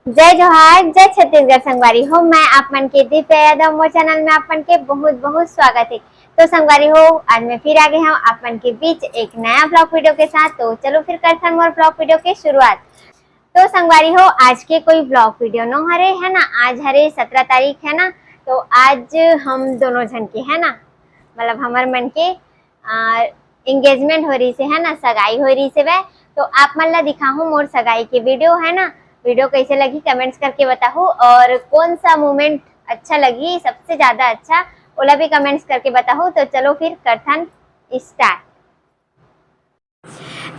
जय जोहार, जय छत्तीसगढ़ संगवारी हो। मैं आप मन के दीप यादव मोर चैनल में आप मन के बहुत बहुत स्वागत है। तो संगवारी हो, आज मैं फिर आ गई हूँ आप मन के बीच एक नया ब्लॉग वीडियो के साथ। तो चलो फिर करते हैं मोर ब्लॉग वीडियो की शुरुआत। तो संगवारी हो, आज के कोई ब्लॉग वीडियो न हरे है ना। आज हरे 17 तारीख है ना। तो आज हम दोनों जन के है ना, मतलब हमार मन के एंगेजमेंट हो रही से है ना, सगाई हो रही से वह। तो आप मन ला दिखाऊं मोर सगाई के वीडियो है ना। वीडियो कैसे लगी कमेंट्स करके बताओ, और कौन सा मोमेंट अच्छा लगी सबसे ज्यादा अच्छा, ओला भी कमेंट्स करके बताओ। तो चलो फिर करथन स्टार्ट।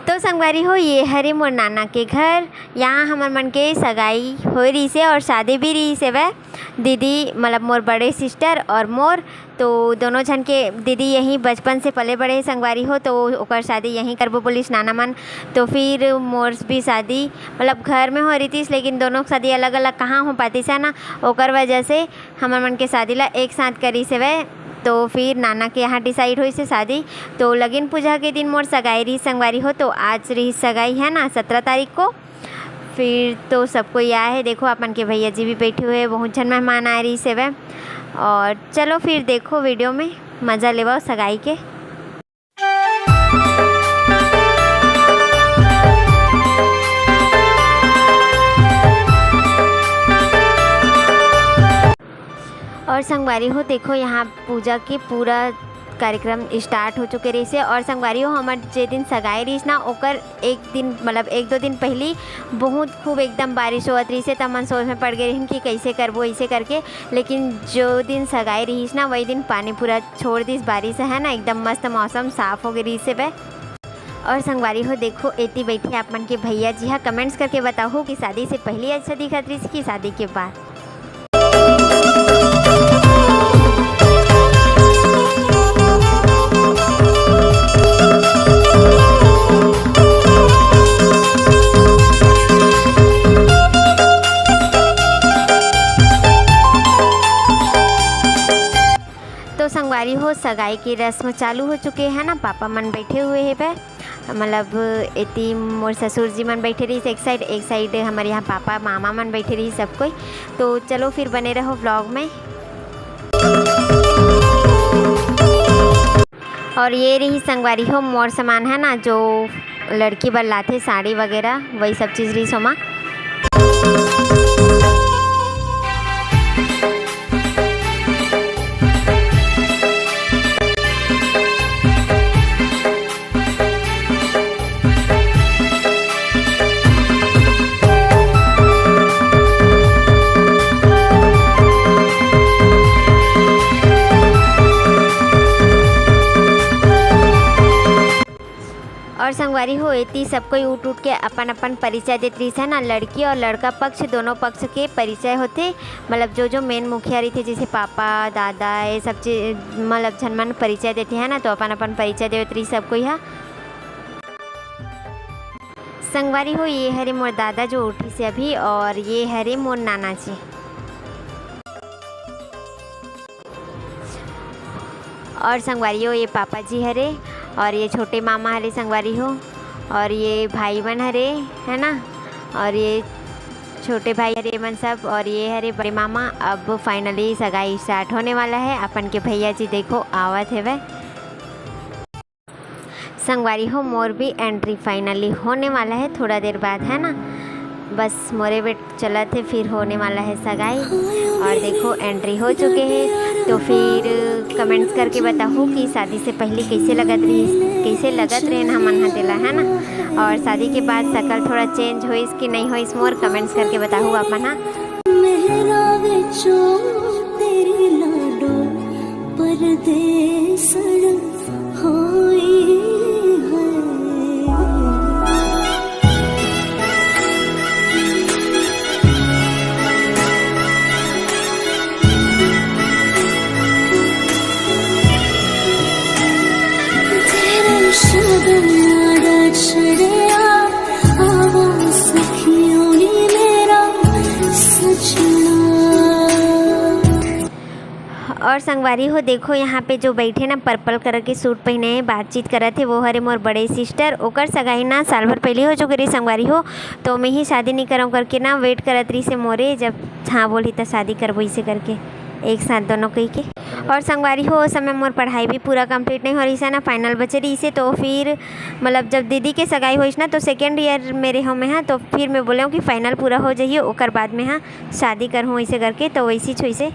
तो संगवारी हो, ये हरे मोर नाना के घर। यहाँ हमार मन के सगाई हो रही से और शादी भी रही से वह दीदी, मतलब मोर बड़े सिस्टर और मोर। तो दोनों जन के दीदी यहीं बचपन से पले बड़े संगवारी हो, तो ओकर शादी यहीं करबो बोलिस नाना मन। तो फिर मोर भी शादी मतलब घर में हो रही थी, लेकिन दोनों शादी अलग अलग कहाँ हो पाती से ना, ओकर वजह से हमार मन के शादी ला एक साथ करी से वह। तो फिर नाना के यहाँ डिसाइड हुई से शादी। तो लगन पूजा के दिन मोर सगाई रही संगवारी हो। तो आज रही सगाई है ना 17 तारीख को। फिर तो सबको आया है, देखो अपन के भैया जी भी बैठे हुए हैं, बहुत जन मेहमान आ रही से वह। और चलो फिर देखो वीडियो में मज़ा लेवाओ सगाई के। और संगवारी हो देखो, यहाँ पूजा के पूरा कार्यक्रम स्टार्ट हो चुके रही से। और संगवारी हो, हमार जे दिन सगाई रही ना, ओकर एक दिन मतलब 1-2 दिन पहले बहुत खूब एकदम बारिश होत रही से। तब मन सोच में पड़ गए कि कैसे करबो ऐसे करके। लेकिन जो दिन सगाई रही ना, वही दिन पानी पूरा छोड़ दिस बारिश है ना, एकदम मस्त मौसम साफ हो गई से वह। और संगवारी हो देखो, एती बैठे आप मन के भैया जी हाँ, कमेंट्स करके बताओ कि शादी से पहले अच्छा दिखत रही कि शादी के बाद। तो संगवारी हो, सगाई की रस्म चालू हो चुके हैं ना। पापा मन बैठे हुए हैं पे, मतलब इतनी मोर ससुर जी मन बैठे रही एक साइड हमारे यहाँ पापा मामा मन बैठे रही सब कोई। तो चलो फिर बने रहो व्लॉग में। और ये रही संगवारी हो मोर सामान है ना, जो लड़की बर लाथे साड़ी वगैरह, वही सब चीज़ रही सोमा। और संगवारी हो, इतनी सब कोई उठ के अपन अपन परिचय देत रही है ना। लड़की और लड़का पक्ष दोनों पक्ष के परिचय होते, मतलब जो मेन मुखिया रही थे, जैसे पापा दादा ये सब चीज मतलब झनमन परिचय देते हैं ना। तो अपन अपन परिचय देते रही सब कोई। हाँ संगवारी हो, ये हरे मोर दादा जो उठी से अभी, और ये हरे मोर नाना जी। और संगवारी हो, ये पापा जी हरे, और ये छोटे मामा हरे संगवारी हो, और ये भाई बहन हरे है ना, और ये छोटे भाई हरे मन सब, और ये हरे बड़े मामा। अब फाइनली सगाई स्टार्ट होने वाला है। अपन के भैया जी देखो आवत है वह संगवारी हो। मोर भी एंट्री फाइनली होने वाला है थोड़ा देर बाद है ना। बस मोरे वेट चला थे, फिर होने वाला है सगाई। और देखो एंट्री हो चुके हैं। तो फिर कमेंट्स करके बताओ कि शादी से पहले कैसे लगत रहे ना मन दिला है ना। और शादी के बाद शकल थोड़ा चेंज हो कि नहीं हो, इस मोर कमेंट्स करके बताओ आप मन। और संगवारी हो देखो यहाँ पे जो बैठे ना पर्पल कलर के सूट पहने हैं बातचीत करत थे वो हरे मोर बड़े सिस्टर। ओकर सगाई ना साल भर पहले हो चुके रही संगवारी हो, तो मैं ही शादी नहीं कराऊँ करके ना वेट करत रही से मोरे, जब हाँ बोली तो शादी करबो इसे करके एक साथ दोनों कही के। और संगवारी हो उस समय मोर पढ़ाई भी पूरा कंप्लीट नहीं हो रही से ना, फाइनल बचे रही से। तो फिर मतलब जब दीदी के सगाई हुई ना तो सेकेंड ईयर मेरे हो में हाँ, तो फिर मैं बोले हूँ कि फाइनल पूरा हो जाइए ओकर बाद में हाँ शादी करूँ ऐसे करके। तो वैसी छुई से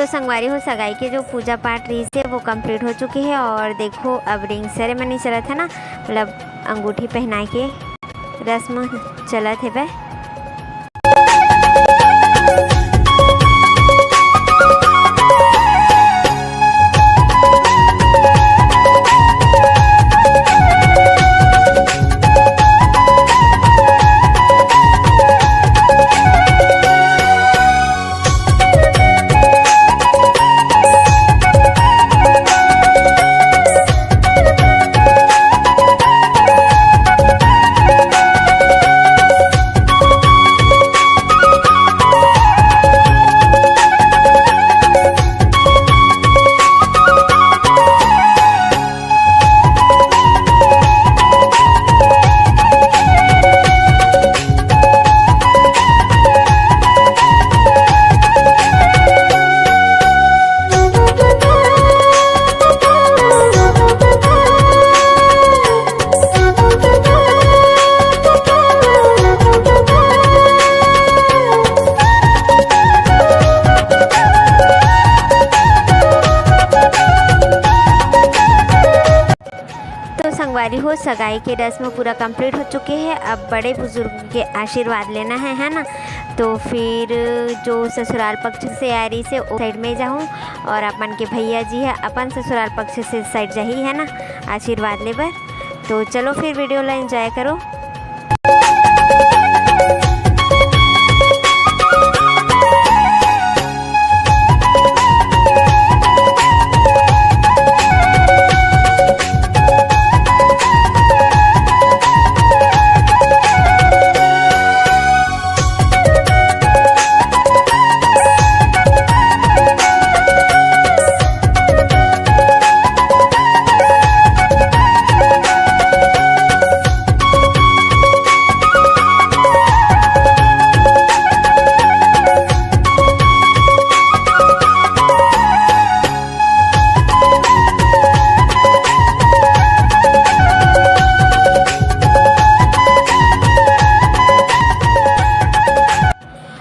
संगवारी हो सगाई के जो पूजा पाठ रही से वो कंप्लीट हो चुकी है। और देखो अब रिंग सेरेमनी चला था ना, मतलब अंगूठी पहनाए के रस्म चला थे वह। संगवारी हो सगाई के रस्म पूरा कंप्लीट हो चुके हैं। अब बड़े बुजुर्ग के आशीर्वाद लेना है ना। तो फिर जो ससुराल पक्ष से आ रही से उस साइड में जाऊँ और अपन के भैया जी है अपन ससुराल पक्ष से साइड जा ही है ना आशीर्वाद ले बर। तो चलो फिर वीडियो ला एंजॉय करो।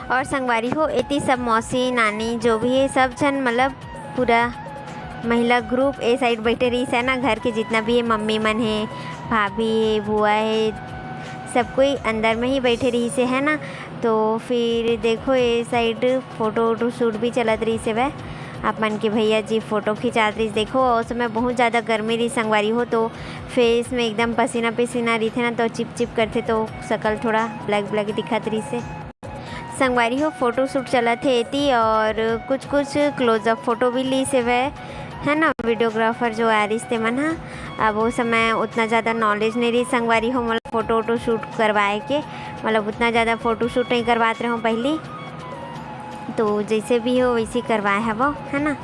और संगवारी हो इतनी सब मौसी नानी जो भी है सब जन मतलब पूरा महिला ग्रुप ए साइड बैठे रही है ना। घर के जितना भी है मम्मी मन है, भाभी है, बुआ है, सब कोई अंदर में ही बैठे रही से है ना। तो फिर देखो ये साइड फ़ोटो वोटो शूट भी चलत रही से वह। आप मन के भैया जी फ़ोटो खिंचात रही। देखो उस समय बहुत ज़्यादा गर्मी रही संगवारी हो, तो फेस में एकदम पसीना पसीना रही थे ना, तो चिप चिप करते तो शकल थोड़ा ब्लैक ब्लैक दिखत रही से। संगवारी हो फ़ोटो शूट चला थे एती और कुछ कुछ क्लोजअप फ़ोटो भी ली से वह है ना, वीडियोग्राफर जो आ रही थे मन। अब वो समय उतना ज़्यादा नॉलेज नहीं रही संगवारी हो, मतलब फ़ोटो वोटो शूट करवाए के, मतलब उतना ज़्यादा फ़ोटो शूट नहीं करवाते रहो पहले, तो जैसे भी हो वैसे करवाए है वो, है ना।